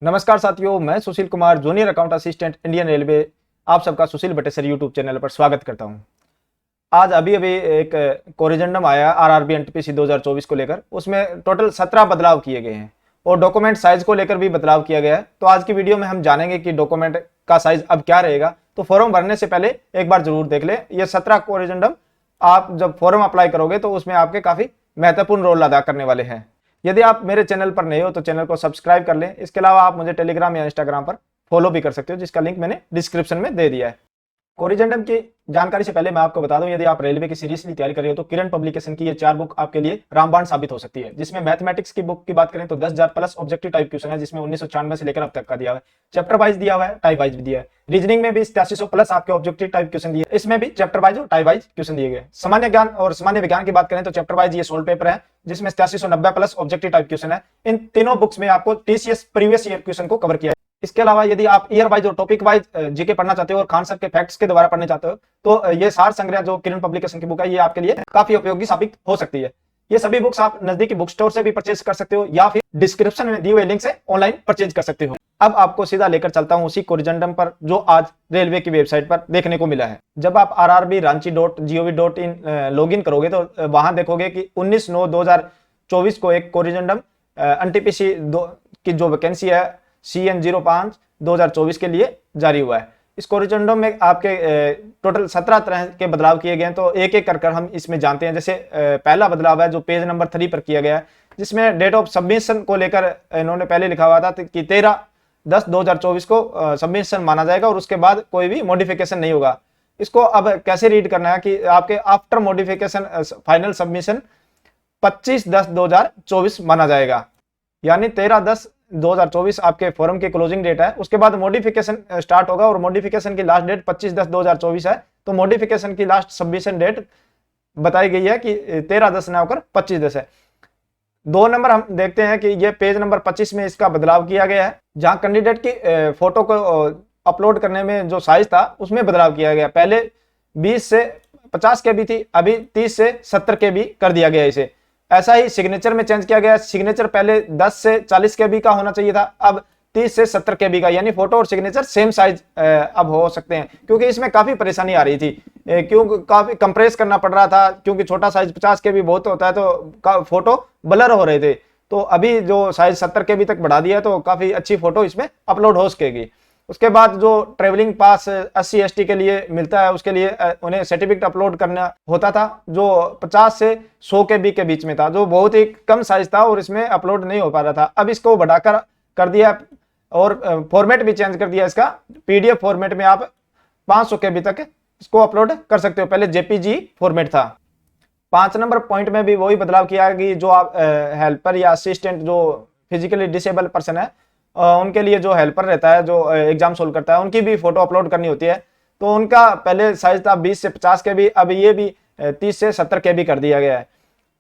नमस्कार साथियों, मैं Sushil Kumar, junior account assistant, Indian railway. आप सबका सुशील बटेसर यूट्यूब चैनल पर स्वागत करता हूं। आज अभी अभी एक कोरिजेंडम आया आरआरबी एनटीपीसी 2024 को लेकर। उसमें टोटल 17 बदलाव किए गए हैं और डॉक्यूमेंट साइज को लेकर भी बदलाव किया गया है। तो आज की वीडियो में हम जानेंगे कि डॉक्यूमेंट का साइज अब क्या रहेगा। तो फॉर्म भरने से पहले एक बार जरूर देख ले। ये 17 कोरिजेंडम आप जब फॉर्म अप्लाई करोगे तो उसमें आपके काफी महत्वपूर्ण रोल अदा करने वाले हैं। यदि आप मेरे चैनल पर नए हो तो चैनल को सब्सक्राइब कर लें। इसके अलावा आप मुझे टेलीग्राम या इंस्टाग्राम पर फॉलो भी कर सकते हो, जिसका लिंक मैंने डिस्क्रिप्शन में दे दिया है। कोरिजेंडम की जानकारी से पहले मैं आपको बता दूं, यदि आप रेलवे की सीरियसली तैयारी कर रहे हो तो किरण पब्लिकेशन की ये 4 बुक आपके लिए रामबाण साबित हो सकती है। जिसमें मैथमेटिक्स की बुक की बात करें तो 10,000 प्लस ऑब्जेक्टिव टाइप क्वेश्चन है, जिसमें 1996 से लेकर अब तक का दिया है। चैप्टर वाइज दिया हुआ है, टाइप वाइज भी दिया है। रीजनिंग में भी 8700 प्लस आपके ऑब्जेक्टिव टाइप क्वेश्चन दिए, इसमें भी चैप्टर वाइज और टाइप वाइज क्वेश्चन दिए गए। सामान्य ज्ञान और सामान्य विज्ञान की बात करें तो चैप्टर वाइज ये 16 पेपर है, जिसमें 8790 प्लस ऑब्जेक्टिव टाइप क्वेश्चन है। इन तीनों बुक्स में आपको टीसीएस प्रीवियस ईयर क्वेश्चन को कवर किया है। इसके अलावा यदि आप ईयर वाइज और टॉपिक वाइज जीके पढ़ना चाहते हो और खान सर के फैक्ट्स के द्वारा पढ़ने चाहते हो तो ये सार संग्रह जो किरण पब्लिकेशन की बुक है, ये आपके लिए काफी उपयोगी साबित हो सकती है। ये सभी बुक्स आप नजदीकी बुक स्टोर से भी परचेज कर सकते हो या फिर डिस्क्रिप्शन में दिए हुए लिंक से ऑनलाइन परचेज कर सकते हो। अब आपको सीधा लेकर चलता हूं उसी कोरिजेंडम पर जो आज रेलवे की वेबसाइट पर देखने को मिला है। जब आप rrb.ranchi.gov.in लॉगिन करोगे तो वहां देखोगे कि 19/9/2024 को एक कोरिजेंडम एनटीपीसी की जो वैकेंसी है CN05 2024 के लिए जारी हुआ है। इस कोरिजेंडम में आपके टोटल 17 तरह के बदलाव किए गए हैं। तो एक एक कर हम इसमें जानते हैं। जैसे पहला बदलाव है जो पेज नंबर 3 पर किया गया है, जिसमें डेट ऑफ सबमिशन को लेकर इन्होंने पहले लिखा हुआ था कि 13/10/2024 को सबमिशन माना जाएगा और उसके बाद कोई भी मॉडिफिकेशन नहीं होगा। इसको अब कैसे रीड करना है कि आपके आफ्टर मॉडिफिकेशन फाइनल सबमिशन 25/10/2024 माना जाएगा, यानी 13/10/2024 आपके फॉर्म की क्लोजिंग डेट है। उसके बाद मॉडिफिकेशन स्टार्ट होगा और मॉडिफिकेशन की लास्ट डेट 25/10/2024 है। तो मॉडिफिकेशन की लास्ट सबमिशन डेट बताई गई है कि 13/10 ना होकर 25/10 है। 2 नंबर हम देखते हैं कि ये पेज नंबर 25 में इसका बदलाव किया गया है, जहां कैंडिडेट की फोटो को अपलोड करने में जो साइज था उसमें बदलाव किया गया। पहले 20 से 50 KB थी, अभी 30 से 70 KB कर दिया गया इसे। ऐसा ही सिग्नेचर में चेंज किया गया। सिग्नेचर पहले 10 से 40 KB का होना चाहिए था, अब 30 से 70 KB का, यानी फोटो और सिग्नेचर सेम साइज अब हो सकते हैं। क्योंकि इसमें काफी परेशानी आ रही थी, क्योंकि काफी कंप्रेस करना पड़ रहा था, क्योंकि छोटा साइज 50 KB बहुत होता है तो फोटो ब्लर हो रहे थे। तो अभी जो साइज 70 KB तक बढ़ा दिया तो काफी अच्छी फोटो इसमें अपलोड हो सकेगी। उसके बाद जो ट्रेवलिंग पास SC ST के लिए मिलता है, उसके लिए उन्हें सर्टिफिकेट अपलोड करना होता था, जो 50 से 100 KB के बीच में था, जो बहुत ही कम साइज था और इसमें अपलोड नहीं हो पा रहा था। अब इसको बढ़ाकर कर दिया और फॉर्मेट भी चेंज कर दिया इसका। PDF फॉर्मेट में आप 500 KB तक इसको अपलोड कर सकते हो, पहले JPG फॉर्मेट था। 5 नंबर पॉइंट में भी वही बदलाव किया कि जो आप हेल्पर या असिस्टेंट जो फिजिकली डिसेबल पर्सन है उनके लिए जो हेल्पर रहता है, जो एग्जाम सोल्व करता है, उनकी भी फोटो अपलोड करनी होती है। तो उनका पहले साइज था 20 से 50 KB, अब ये भी 30 से 70 KB कर दिया गया है।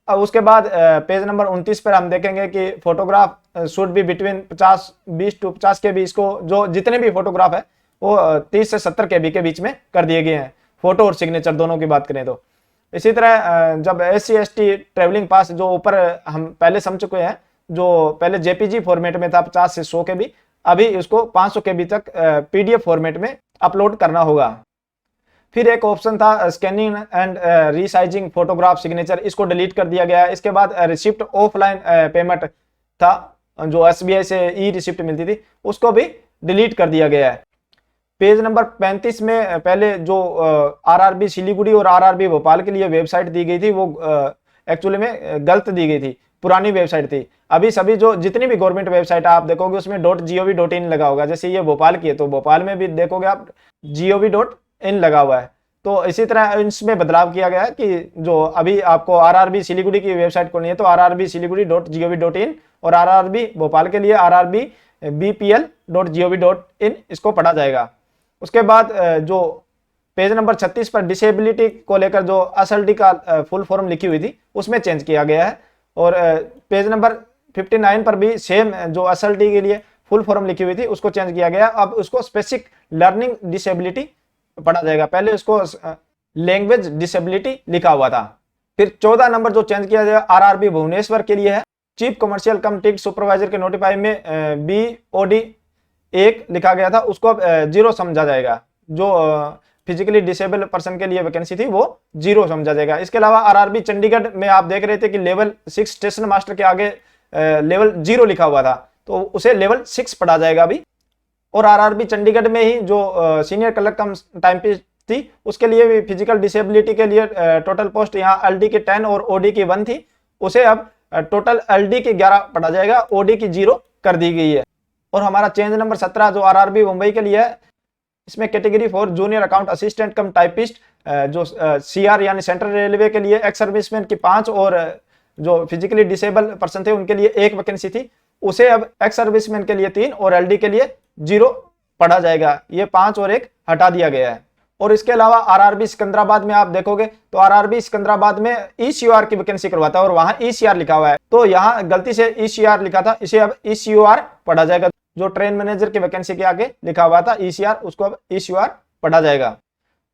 अब उसके बाद पेज नंबर 29 पर हम देखेंगे कि photograph should be between 20 to 50 KB। इसको जो जितने भी फोटोग्राफ है वो 30 से 70 KB के बीच में कर दिए गए हैं, फोटो और सिग्नेचर दोनों की बात करें तो। इसी तरह जब SC ST ट्रेवलिंग पास जो ऊपर हम पहले समझ चुके हैं, जो पहले JPG फॉर्मेट में था 50 से 100 KB, अभी उसको 500 KB तक PDF फॉर्मेट में अपलोड करना होगा। फिर एक ऑप्शन था scanning and resizing photograph signature, इसको डिलीट कर दिया गया है। इसके बाद रिसिप्ट ऑफलाइन पेमेंट था, जो SBI से ई रिसिप्ट मिलती थी, उसको भी डिलीट कर दिया गया है। पेज नंबर 35 में पहले जो RRB सिलीगुड़ी और RRB भोपाल के लिए वेबसाइट दी गई थी वो एक्चुअली में गलत दी गई थी, पुरानी वेबसाइट थी। अभी सभी जो जितनी भी गवर्नमेंट वेबसाइट आप देखोगे उसमें .gov.in लगा होगा। जैसे ये भोपाल की है तो भोपाल में भी देखोगे आप gov.in लगा हुआ है। तो इसी तरह इसमें बदलाव किया गया है कि जो अभी आपको RRB सिलीगुड़ी की वेबसाइट खोलनी है तो RRB siliguri.gov.in और RRB भोपाल के लिए RRB bpl.gov.in इसको पढ़ा जाएगा। उसके बाद जो पेज नंबर 36 पर डिसेबिलिटी को लेकर जो असल्टी का फुल फॉर्म लिखी हुई थी उसमें चेंज किया गया है। और पेज नंबर 59 पर भी सेम जो असल्टी के लिए फुल फॉर्म लिखी हुई थी उसको चेंज किया गया। अब उसको स्पेसिफिक लर्निंग डिसेबिलिटी पढ़ा जाएगा, पहले उसको लैंग्वेज डिसेबिलिटी लिखा हुआ था। फिर 14 नंबर जो चेंज किया जाएगा RRB भुवनेश्वर के लिए है। चीफ कमर्शियल कम टिकट सुपरवाइजर के नोटिफाई में BOD 1 लिखा गया था, उसको अब 0 समझा जाएगा। जो फिजिकली डिसेबल पर्सन के लिए वैकेंसी थी वो 0 समझा जाएगा। इसके अलावा RRB चंडीगढ़ में आप देख रहे थे कि लेवल 6 स्टेशन मास्टर के आगे लेवल 0 लिखा हुआ था, तो उसे लेवल 6 पढ़ा जाएगा अभी। और RRB चंडीगढ़ में ही जो सीनियर क्लर्क कम टाइपिस्ट थी, उसके लिए भी फिजिकल डिसेबिलिटी के लिए टोटल पोस्ट यहाँ LD की 10 और OD की 1 थी, उसे अब टोटल LD की 11 पढ़ा जाएगा, OD की 0 कर दी गई है। और हमारा चेंज नंबर 17 जो RRB मुंबई के लिए है, इसमें कैटेगरी 4 जूनियर अकाउंट असिस्टेंट कम टाइपिस्ट जो CR यानी सेंट्रल रेलवे के लिए एक्स सर्विसमैन की 5 और जो फिजिकली डिसेबल पर्सन थे उनके लिए 1 वैकेंसी थी, उसे अब एक्स सर्विसमैन के लिए 3 और LD के लिए 0 पढ़ा जाएगा। ये 5 और 1 हटा दिया गया है। और इसके अलावा RRB सिकंदराबाद में आप देखोगे तो RRB सिकंदराबाद में ECR की वैकेंसी करवाता है और वहां ECR लिखा हुआ है, तो यहाँ गलती से ECR लिखा था, इसे अब ECUR पढ़ा जाएगा। जो ट्रेन मैनेजर की वैकेंसी के आगे लिखा हुआ था ECR, उसको अब ECUR पढ़ा जाएगा।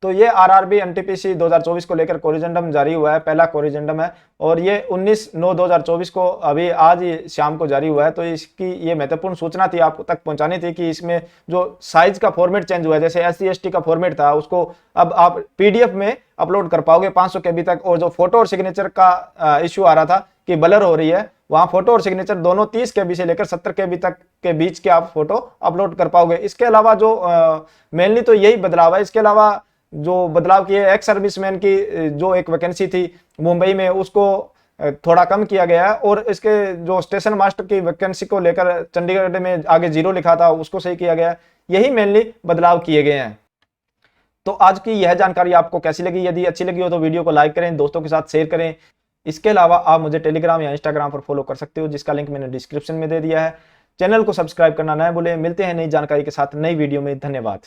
तो ये RRB NTPC 2024 को लेकर कोरिजेंडम जारी हुआ है, पहला कोरिजेंडम है, और ये 19/9/2024 को अभी आज ही शाम को जारी हुआ है। तो इसकी ये महत्वपूर्ण सूचना थी, आपको तक पहुंचानी थी कि इसमें जो साइज का फॉर्मेट चेंज हुआ है, जैसे SC ST का फॉर्मेट था उसको अब आप PDF में अपलोड कर पाओगे 500 KB तक। और जो फोटो और सिग्नेचर का इश्यू आ रहा था कि ब्लर हो रही है, वहां फोटो और सिग्नेचर दोनों 30 KB से लेकर 70 KB तक के बीच के आप फोटो अपलोड कर पाओगे। इसके अलावा जो मेनली तो यही बदलाव है। इसके अलावा जो बदलाव किए, एक्स सर्विसमैन की जो एक वैकेंसी थी मुंबई में, उसको थोड़ा कम किया गया है। और इसके जो स्टेशन मास्टर की वैकेंसी को लेकर चंडीगढ़ में आगे 0 लिखा था, उसको सही किया गया है। यही मेनली बदलाव किए गए हैं। तो आज की यह जानकारी आपको कैसी लगी? यदि अच्छी लगी हो तो वीडियो को लाइक करें, दोस्तों के साथ शेयर करें। इसके अलावा आप मुझे टेलीग्राम या इंस्टाग्राम पर फॉलो कर सकते हो, जिसका लिंक मैंने डिस्क्रिप्शन में दे दिया है। चैनल को सब्सक्राइब करना न भूलें। मिलते हैं नई जानकारी के साथ नई वीडियो में। धन्यवाद।